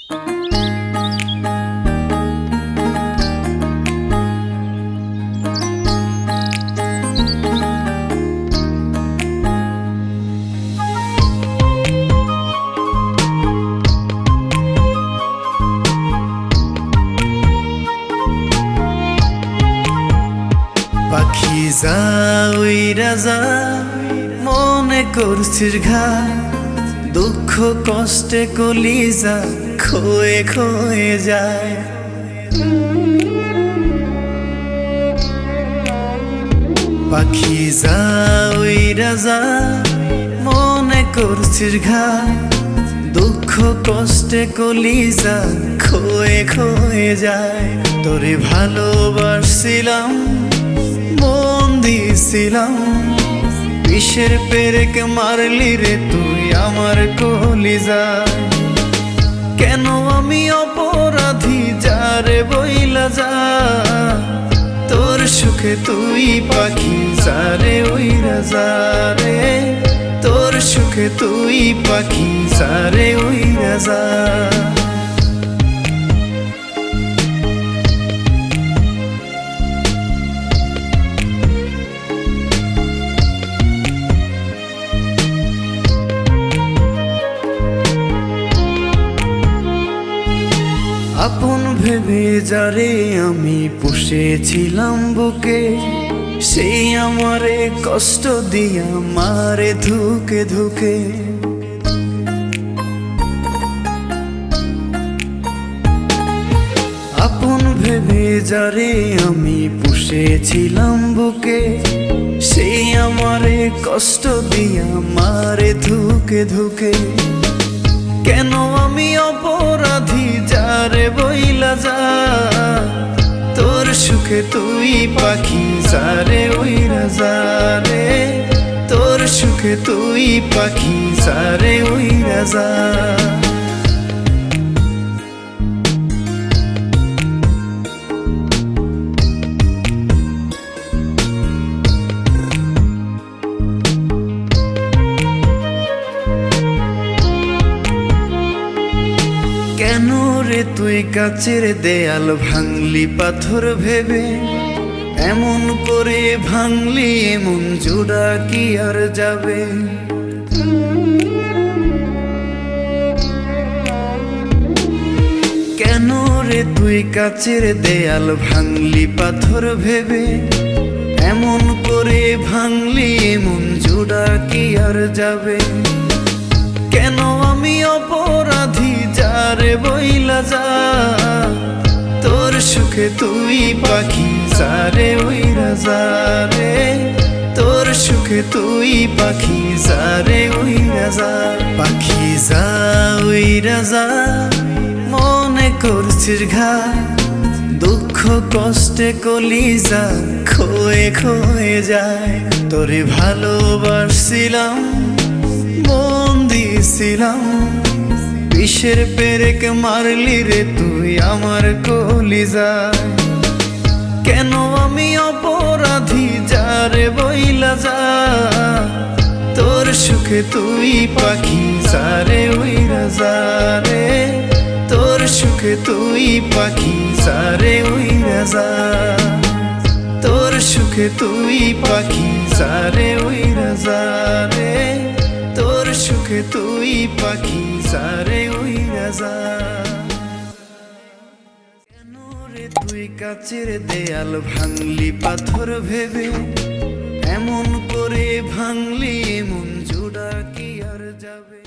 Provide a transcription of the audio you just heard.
পাখি যা উইরা যা, মনে করছিস ঘা, দুঃখ কষ্টে কলিজা খয়ে খয়ে যায়। পাখি যা উইরা যা, মনে করছিস ঘা, দুঃখ কষ্টে কলিজা খয়ে খয়ে যায়। তোরে ভালোবাসছিলাম, মন দিয়েছিলাম, বিষের পেরেক মারলি রে তুই আমার কলিজা। কেন আমি অপরাধী যারে বইলা যা, তোর সুখে তুই পাখি যারে উইরা যা রে, তোর সুখে তুই পাখি যারে উইরা যা। আপন ভেবে যারে আমি পুষেছিলাম বুকে, সেই আমারে কষ্ট দিয়া মারে ধুকে ধুকে। আপন ভেবে যারে আমি পুষেছিলাম বুকে, সেই আমারে কষ্ট দিয়া মারে ধুকে ধুকে। কেন আমি অপরাধী যারে বইলা যা, তোর সুখে তুই পাখি যারে উইরা যা রে, তোর সুখে তুই পাখি যারে উইরা যা। কেন রে তুই কাচের দেয়াল ভাঙলি পাথর ভেবে, এমন করে ভাঙলি এমন জোড়া কি আর যাবে। কেন রে তুই কাচের দেয়াল ভাঙলি পাথর ভেবে, এমন করে ভাঙলি এমন জোড়া কি আর যাবে। কেন আমি অপরাধী যারে বইলা যা, তোর সুখে তুই পাখি যারে উইরা যা রে, তোর সুখে তুই পাখি যারে উইরা যা। পাখি যা উইরা যা, মনে করছিস ঘা, দুঃখ কষ্টে কলিজা খয়ে খয়ে যায়। তোরে ভালোবাসছিলাম, মন দিয়েছিলাম, বিষের পেরেক মারলি রে তুই আমার কলিজা। কেন আমি অপরাধী যারে বইলা যা, তোর সুখে তুই পাখি যারে উইরা যা রে, তোর সুখে তুই পাখি যারে উইরা যা, তোর সুখে তুই পাখি যারে উইরা যা রে, তোর সুখে তুই পাখি যারে উইরা যা। কেন রে তুই কাচের দেয়াল ভাঙলি পাথর ভেবে, এমন করে ভাঙলি এমন জোড়া কি আর যাবে।